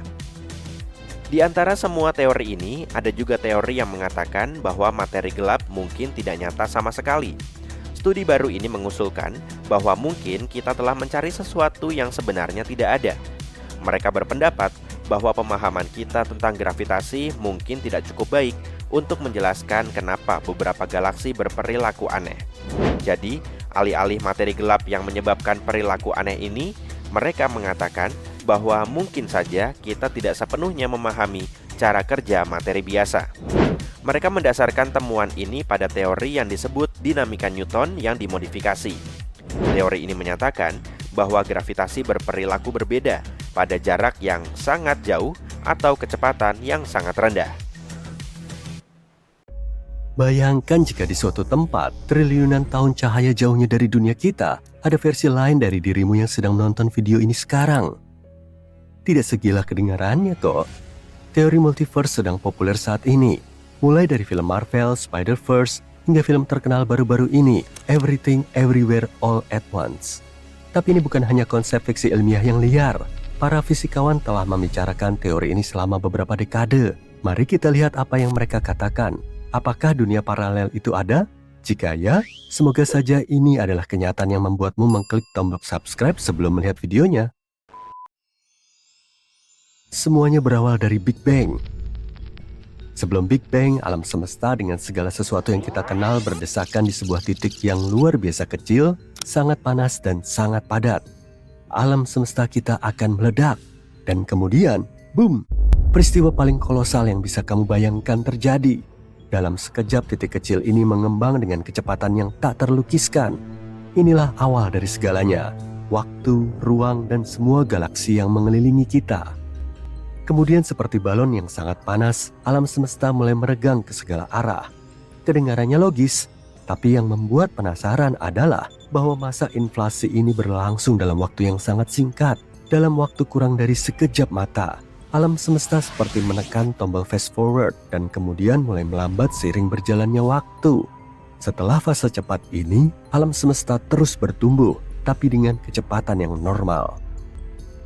Di antara semua teori ini, ada juga teori yang mengatakan bahwa materi gelap mungkin tidak nyata sama sekali. Studi baru ini mengusulkan bahwa mungkin kita telah mencari sesuatu yang sebenarnya tidak ada. Mereka berpendapat bahwa pemahaman kita tentang gravitasi mungkin tidak cukup baik untuk menjelaskan kenapa beberapa galaksi berperilaku aneh. Jadi, alih-alih materi gelap yang menyebabkan perilaku aneh ini, mereka mengatakan bahwa mungkin saja kita tidak sepenuhnya memahami cara kerja materi biasa. Mereka mendasarkan temuan ini pada teori yang disebut dinamika Newton yang dimodifikasi. Teori ini menyatakan bahwa gravitasi berperilaku berbeda pada jarak yang sangat jauh atau kecepatan yang sangat rendah. Bayangkan jika di suatu tempat, triliunan tahun cahaya jauhnya dari dunia kita, ada versi lain dari dirimu yang sedang menonton video ini sekarang. Tidak segila kedengarannya kok. Teori multiverse sedang populer saat ini, mulai dari film Marvel, Spider-Verse, hingga film terkenal baru-baru ini, Everything Everywhere All at Once. Tapi ini bukan hanya konsep fiksi ilmiah yang liar. Para fisikawan telah membicarakan teori ini selama beberapa dekade. Mari kita lihat apa yang mereka katakan. Apakah dunia paralel itu ada? Jika ya, semoga saja ini adalah kenyataan yang membuatmu mengklik tombol subscribe sebelum melihat videonya. Semuanya berawal dari Big Bang. Sebelum Big Bang, alam semesta dengan segala sesuatu yang kita kenal berdesakan di sebuah titik yang luar biasa kecil, sangat panas dan sangat padat. Alam semesta kita akan meledak. Dan kemudian, boom! Peristiwa paling kolosal yang bisa kamu bayangkan terjadi. Dalam sekejap titik kecil ini mengembang dengan kecepatan yang tak terlukiskan. Inilah awal dari segalanya. Waktu, ruang, dan semua galaksi yang mengelilingi kita. Kemudian seperti balon yang sangat panas, alam semesta mulai meregang ke segala arah. Kedengarannya logis, tapi yang membuat penasaran adalah bahwa masa inflasi ini berlangsung dalam waktu yang sangat singkat. Dalam waktu kurang dari sekejap mata, alam semesta seperti menekan tombol fast forward dan kemudian mulai melambat seiring berjalannya waktu. Setelah fase cepat ini, alam semesta terus bertumbuh, tapi dengan kecepatan yang normal.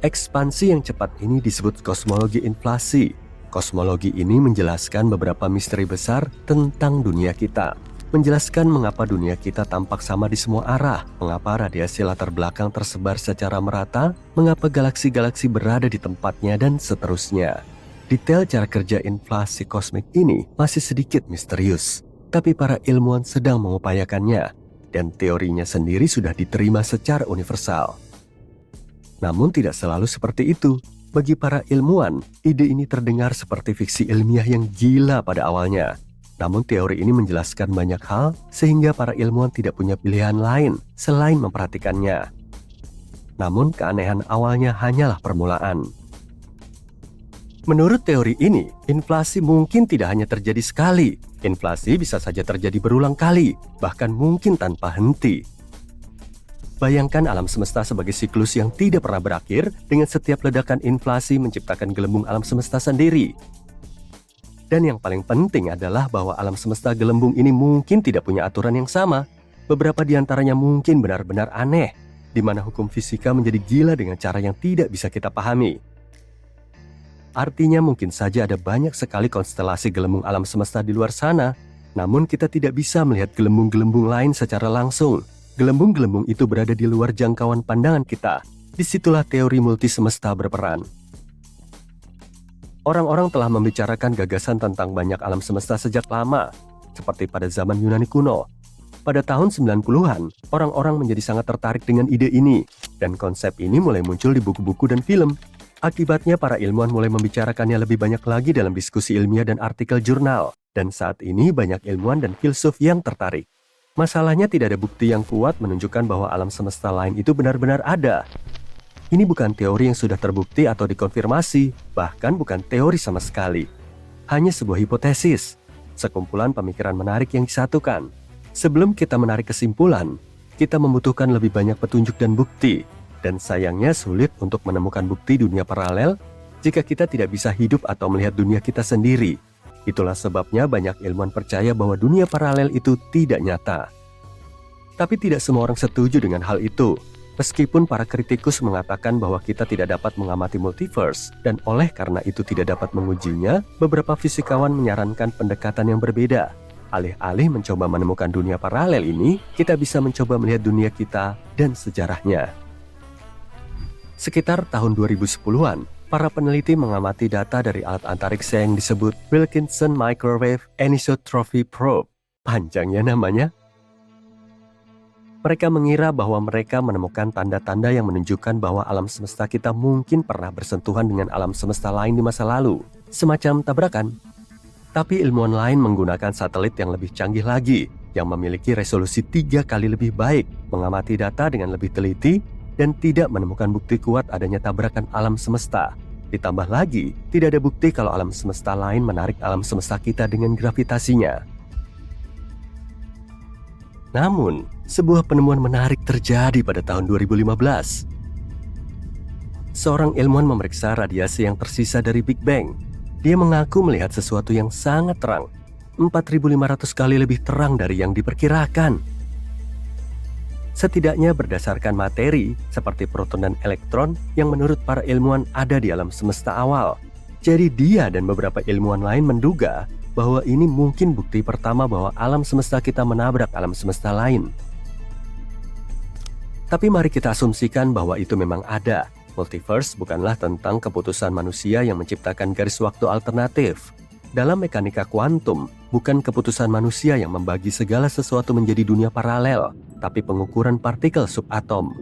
Ekspansi yang cepat ini disebut kosmologi inflasi. Kosmologi ini menjelaskan beberapa misteri besar tentang dunia kita. Menjelaskan mengapa dunia kita tampak sama di semua arah, mengapa radiasi latar belakang tersebar secara merata, mengapa galaksi-galaksi berada di tempatnya, dan seterusnya. Detail cara kerja inflasi kosmik ini masih sedikit misterius, tapi para ilmuwan sedang mengupayakannya, dan teorinya sendiri sudah diterima secara universal. Namun tidak selalu seperti itu. Bagi para ilmuwan, ide ini terdengar seperti fiksi ilmiah yang gila pada awalnya. Namun teori ini menjelaskan banyak hal sehingga para ilmuwan tidak punya pilihan lain selain memperhatikannya. Namun keanehan awalnya hanyalah permulaan. Menurut teori ini, inflasi mungkin tidak hanya terjadi sekali. Inflasi bisa saja terjadi berulang kali, bahkan mungkin tanpa henti. Bayangkan alam semesta sebagai siklus yang tidak pernah berakhir, dengan setiap ledakan inflasi menciptakan gelembung alam semesta sendiri. Dan yang paling penting adalah bahwa alam semesta gelembung ini mungkin tidak punya aturan yang sama. Beberapa di antaranya mungkin benar-benar aneh, di mana hukum fisika menjadi gila dengan cara yang tidak bisa kita pahami. Artinya mungkin saja ada banyak sekali konstelasi gelembung alam semesta di luar sana, namun kita tidak bisa melihat gelembung-gelembung lain secara langsung. Gelembung-gelembung itu berada di luar jangkauan pandangan kita. Disitulah teori multi semesta berperan. Orang-orang telah membicarakan gagasan tentang banyak alam semesta sejak lama, seperti pada zaman Yunani kuno. Pada tahun 90-an, orang-orang menjadi sangat tertarik dengan ide ini, dan konsep ini mulai muncul di buku-buku dan film. Akibatnya para ilmuwan mulai membicarakannya lebih banyak lagi dalam diskusi ilmiah dan artikel jurnal, dan saat ini banyak ilmuwan dan filsuf yang tertarik. Masalahnya tidak ada bukti yang kuat menunjukkan bahwa alam semesta lain itu benar-benar ada. Ini bukan teori yang sudah terbukti atau dikonfirmasi, bahkan bukan teori sama sekali. Hanya sebuah hipotesis, sekumpulan pemikiran menarik yang disatukan. Sebelum kita menarik kesimpulan, kita membutuhkan lebih banyak petunjuk dan bukti. Dan sayangnya sulit untuk menemukan bukti dunia paralel jika kita tidak bisa hidup atau melihat dunia kita sendiri. Itulah sebabnya banyak ilmuwan percaya bahwa dunia paralel itu tidak nyata. Tapi tidak semua orang setuju dengan hal itu. Meskipun para kritikus mengatakan bahwa kita tidak dapat mengamati multiverse, dan oleh karena itu tidak dapat mengujinya, beberapa fisikawan menyarankan pendekatan yang berbeda. Alih-alih mencoba menemukan dunia paralel ini, kita bisa mencoba melihat dunia kita dan sejarahnya. Sekitar tahun 2010-an, para peneliti mengamati data dari alat antariksa yang disebut Wilkinson Microwave Anisotropy Probe. Panjangnya namanya. Mereka mengira bahwa mereka menemukan tanda-tanda yang menunjukkan bahwa alam semesta kita mungkin pernah bersentuhan dengan alam semesta lain di masa lalu, semacam tabrakan. Tapi ilmuwan lain menggunakan satelit yang lebih canggih lagi, yang memiliki resolusi 3 kali lebih baik, mengamati data dengan lebih teliti, dan tidak menemukan bukti kuat adanya tabrakan alam semesta. Ditambah lagi, tidak ada bukti kalau alam semesta lain menarik alam semesta kita dengan gravitasinya. Namun, sebuah penemuan menarik terjadi pada tahun 2015. Seorang ilmuwan memeriksa radiasi yang tersisa dari Big Bang. Dia mengaku melihat sesuatu yang sangat terang, 4.500 kali lebih terang dari yang diperkirakan. Setidaknya berdasarkan materi seperti proton dan elektron yang menurut para ilmuwan ada di alam semesta awal. Jadi dia dan beberapa ilmuwan lain menduga bahwa ini mungkin bukti pertama bahwa alam semesta kita menabrak alam semesta lain. Tapi mari kita asumsikan bahwa itu memang ada. Multiverse bukanlah tentang keputusan manusia yang menciptakan garis waktu alternatif. Dalam mekanika kuantum, bukan keputusan manusia yang membagi segala sesuatu menjadi dunia paralel, tapi pengukuran partikel subatom.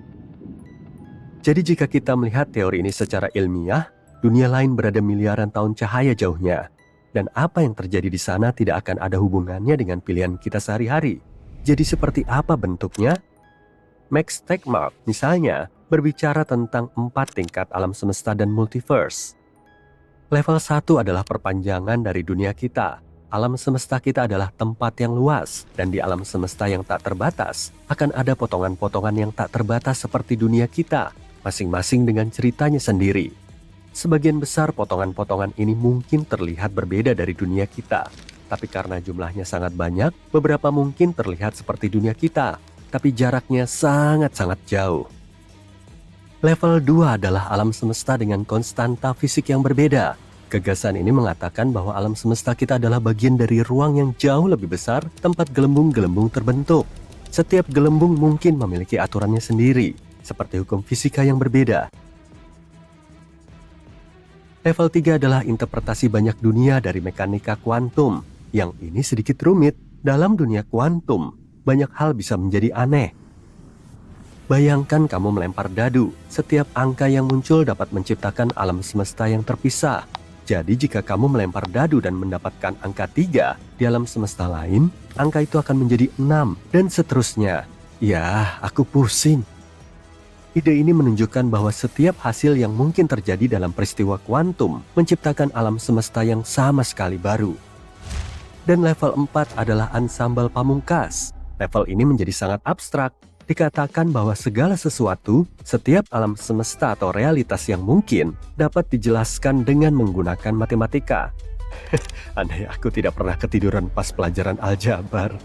Jadi jika kita melihat teori ini secara ilmiah, dunia lain berada miliaran tahun cahaya jauhnya. Dan apa yang terjadi di sana tidak akan ada hubungannya dengan pilihan kita sehari-hari. Jadi seperti apa bentuknya? Max Tegmark misalnya berbicara tentang 4 tingkat alam semesta dan multiverse. Level 1 adalah perpanjangan dari dunia kita. Alam semesta kita adalah tempat yang luas, dan di alam semesta yang tak terbatas akan ada potongan-potongan yang tak terbatas seperti dunia kita, masing-masing dengan ceritanya sendiri. Sebagian besar potongan-potongan ini mungkin terlihat berbeda dari dunia kita, tapi karena jumlahnya sangat banyak, beberapa mungkin terlihat seperti dunia kita, tapi jaraknya sangat-sangat jauh. Level 2 adalah alam semesta dengan konstanta fisik yang berbeda. Gagasan ini mengatakan bahwa alam semesta kita adalah bagian dari ruang yang jauh lebih besar tempat gelembung-gelembung terbentuk. Setiap gelembung mungkin memiliki aturannya sendiri, seperti hukum fisika yang berbeda. Level 3 adalah interpretasi banyak dunia dari mekanika kuantum. Yang ini sedikit rumit. Dalam dunia kuantum, banyak hal bisa menjadi aneh. Bayangkan kamu melempar dadu. Setiap angka yang muncul dapat menciptakan alam semesta yang terpisah. Jadi jika kamu melempar dadu dan mendapatkan angka 3 di alam semesta lain, angka itu akan menjadi 6 dan seterusnya. Ya, aku pusing. Ide ini menunjukkan bahwa setiap hasil yang mungkin terjadi dalam peristiwa kuantum menciptakan alam semesta yang sama sekali baru. Dan level 4 adalah ensemble pamungkas. Level ini menjadi sangat abstrak. Dikatakan bahwa segala sesuatu, setiap alam semesta atau realitas yang mungkin dapat dijelaskan dengan menggunakan matematika. Andai aku tidak pernah ketiduran pas pelajaran aljabar.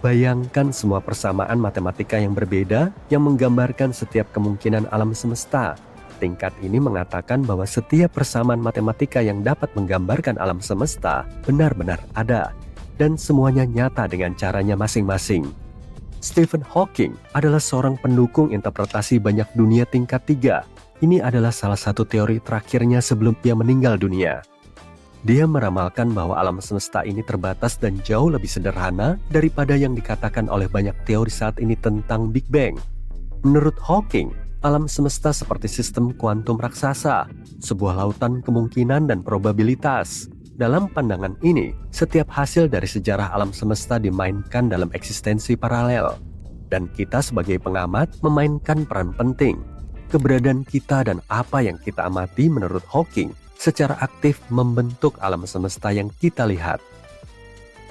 Bayangkan semua persamaan matematika yang berbeda yang menggambarkan setiap kemungkinan alam semesta. Tingkat ini mengatakan bahwa setiap persamaan matematika yang dapat menggambarkan alam semesta benar-benar ada. Dan semuanya nyata dengan caranya masing-masing. Stephen Hawking adalah seorang pendukung interpretasi banyak dunia tingkat 3. Ini adalah salah satu teori terakhirnya sebelum dia meninggal dunia. Dia meramalkan bahwa alam semesta ini terbatas dan jauh lebih sederhana daripada yang dikatakan oleh banyak teori saat ini tentang Big Bang. Menurut Hawking, alam semesta seperti sistem kuantum raksasa, sebuah lautan kemungkinan dan probabilitas. Dalam pandangan ini, setiap hasil dari sejarah alam semesta dimainkan dalam eksistensi paralel. Dan kita sebagai pengamat memainkan peran penting. Keberadaan kita dan apa yang kita amati menurut Hawking secara aktif membentuk alam semesta yang kita lihat.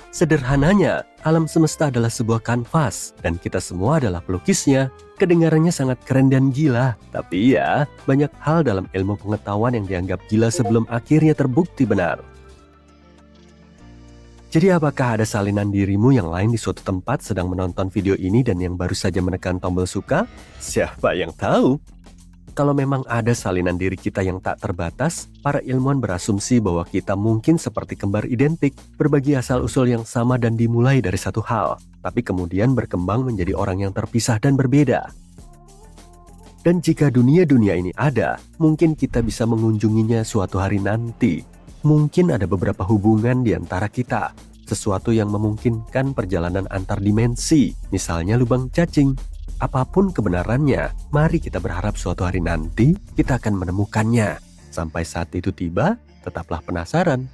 Sederhananya, alam semesta adalah sebuah kanvas dan kita semua adalah pelukisnya. Kedengarannya sangat keren dan gila, tapi ya, banyak hal dalam ilmu pengetahuan yang dianggap gila sebelum akhirnya terbukti benar. Jadi apakah ada salinan dirimu yang lain di suatu tempat sedang menonton video ini dan yang baru saja menekan tombol suka? Siapa yang tahu? Kalau memang ada salinan diri kita yang tak terbatas, para ilmuwan berasumsi bahwa kita mungkin seperti kembar identik, berbagi asal-usul yang sama dan dimulai dari satu hal, tapi kemudian berkembang menjadi orang yang terpisah dan berbeda. Dan jika dunia-dunia ini ada, mungkin kita bisa mengunjunginya suatu hari nanti. Mungkin ada beberapa hubungan di antara kita, sesuatu yang memungkinkan perjalanan antar dimensi, misalnya lubang cacing. Apapun kebenarannya, mari kita berharap suatu hari nanti kita akan menemukannya. Sampai saat itu tiba, tetaplah penasaran.